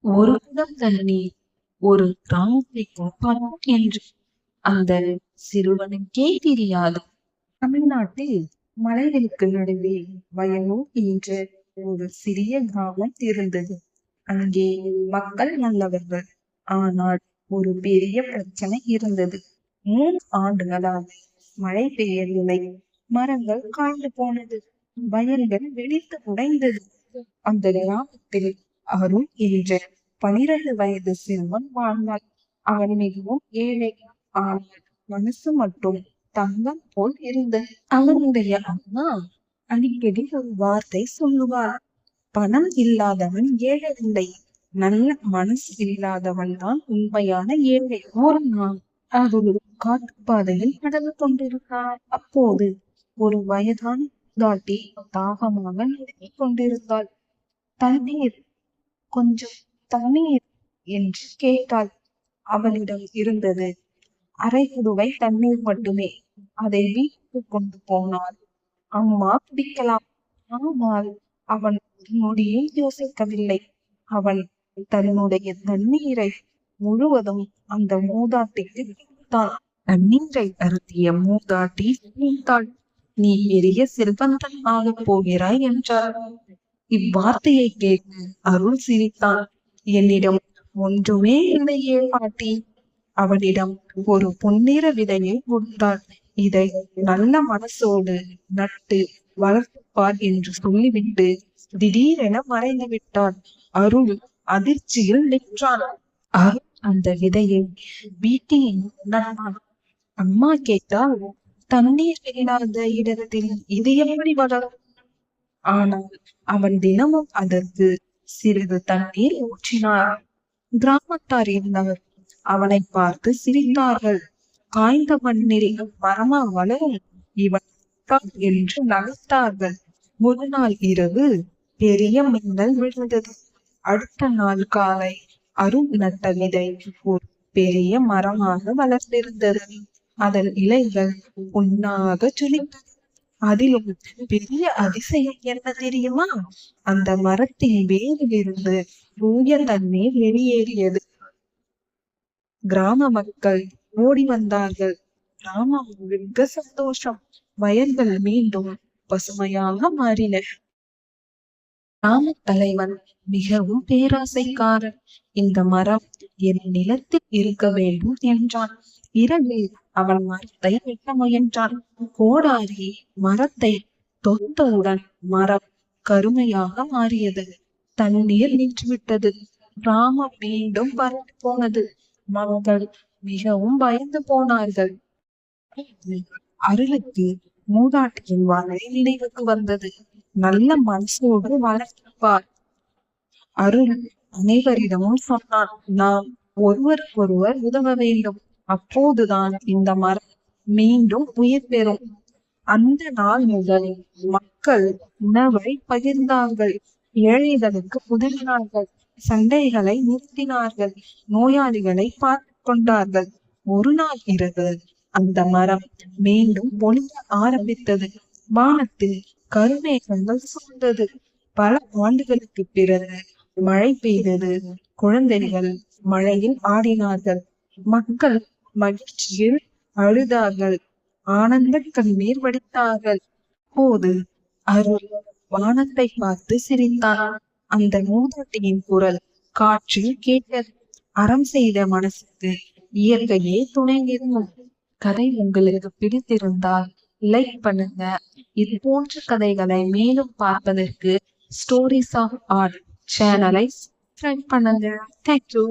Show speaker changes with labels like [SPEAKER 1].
[SPEAKER 1] ஒரு குடம் தண்ணீர் ஒரு கிராமத்தை காப்பாற்றும் என்று அந்த சிறுவனுக்கே தெரியாது.
[SPEAKER 2] தமிழ்நாட்டில் மலைகளுக்கு நடுவே வயலூர் என்ற ஒரு சிறிய கிராமம் இருந்தது. அங்கே மக்கள் நல்லவர்கள். ஆனால் ஒரு பெரிய பிரச்சனை இருந்தது. 3 ஆண்டுகளாக மழை பெய்யவில்லை. மரங்கள் காய்ந்து போனது. வயல்கள் வெடித்து உடைந்தது. அந்த கிராமத்தில் அருண் என்ற 12 வயது சிறுவன் வாழ்ந்தாள். அவன் மிகவும் ஏழை. ஆனால் மனசு மட்டும் தங்கம் போல் இருந்தது. அவனுடைய அம்மா அடிக்கடி ஒரு வார்த்தை சொல்லுவாள். பணம் இல்லாதவன் ஏழை இல்லை, நல்ல மனசு இல்லாதவன் தான் உண்மையான ஏழை. ஒரு நாள் அவள் காட்டுப்பாதையில் நடந்து கொண்டிருந்தாள். அப்போது ஒரு வயதான தாட்டி தாகமாக நடந்து கொண்டிருந்தாள். தண்ணீர், கொஞ்சம் தண்ணீர் என்று கேட்டாள். அவளிடம் இருந்தது அரை குடுவை தண்ணீர் மட்டுமே. அதை வீட்டுக்கு கொண்டு போனாள். அம்மா குடிக்கலாம். ஆனால் அவன் நொடியும் யோசிக்கவில்லை. அவன் தன்னுடைய தண்ணீரை முழுவதும் அந்த மூதாட்டிக்கு கொடுத்தான்.
[SPEAKER 1] தண்ணீரை அருந்திய மூதாட்டி நினைத்தாள், நீ பெரிய செல்வந்தன் ஆகப் போகிறாய் என்றார். இவ்வார்த்தையை கேட்டு அருள் சிரித்தான். என்னிடம் ஒன்றுமே இல்லையே பாட்டி. அவனிடம் ஒரு பொன்னிற விதையை கொடுத்தாள். இதை நல்ல மனசோடு நட்டு வளர்த்துப்பார் என்று சொல்லிவிட்டு திடீரென மறைந்து விட்டான். அருள் அதிர்ச்சியில் நின்றான். அருள் அந்த விதையை வீட்டில் நட்டான். அம்மா கேட்டால், தண்ணீர் இல்லாத இடத்தில் இது எப்படி வளரும்? ஆனால் அவன் தினமும் அதற்கு சிறிது தண்ணீர் ஊற்றினார். கிராமத்தார் எல்லாரும் அவனை பார்த்து சிரித்தார்கள். காய்ந்த மண்ணில் மரமா வளரும் இவன் என்று நகைத்தார்கள். ஒரு நாள் இரவு பெரிய மின்னல் விழுந்தது. அடுத்த நாள் காலை அருண் நட்ட விதை ஒரு பெரிய மரமாக வளர்ந்திருந்தது. அதன் இலைகள் பொன்னாக ஜொலித்தது. அதிலும் பெரிய அதிசயம் என்ன தெரியுமா? அந்த மரத்தின் வேரிலிருந்து தூய தண்ணீர் வெளியேறியது. கிராம மக்கள் ஓடி வந்தார்கள். கிராமம் மிக சந்தோஷம். வயல்கள் மீண்டும் பசுமையாக மாறின. கிராம தலைவன் மிகவும் பேராசைக்காரன். இந்த மரம் என் நிலத்தில் இருக்க வேண்டும் என்றான். இரவில் அவன் மரத்தை வெட்ட முயன்றான். கோடாரி மரத்தை தொட்டவுடன் மரம் கருமையாக மாறியது. தண்ணீர் நின்றுவிட்டது. கிராமம் மீண்டும் வறண்டு போனது. மக்கள் மிகவும் பயந்து போனார்கள். அருளுக்கு மூதாட்டியின் வார்த்தை நினைவுக்கு வந்தது. நல்ல மனசோடு வளர்ப்பார். அருள் அனைவரிடமும் சொன்னான், நாம் ஒருவருக்கொருவர் உதவ வேண்டும். அப்போதுதான் இந்த மரம் மீண்டும் உயிர் பெறும். அந்த நாள் முதல் மக்கள் உணவை பகிர்ந்தார்கள். ஏழைகளுக்கு உதவினார்கள். சண்டைகளை நிறுத்தினார்கள். நோயாளிகளை பார்த்து கொண்டார்கள். ஒரு நாள் இரவு அந்த மரம் மீண்டும் ஒளிர ஆரம்பித்தது. வானத்தில் கருமேகங்கள் சூழ்ந்தது. பல ஆண்டுகளுக்கு பிறகு மழை பெய்தது. குழந்தைகள் மழையில் ஆடினார்கள். மக்கள் மகிழ்ச்சியில் அழுதார்கள். ஆனந்த கண்ணீர் வடித்தார்கள். போது அருள் வானத்தை பார்த்து சிரித்தான். அந்த மூதாட்டியின் குரல் காற்றில் கேட்டது. அறம் செய்த மனசுக்கு இயற்கையே துணை நிற்கும். கதை உங்களுக்கு பிடித்திருந்தால் லைக் பண்ணுங்க. இது போன்ற கதைகளை மேலும் பார்ப்பதற்கு ஸ்டோரிஸ் ஆஃப் ஆர்ட் சேனலை சப்ஸ்கிரைப் பண்ணுங்க. தேங்க்யூ.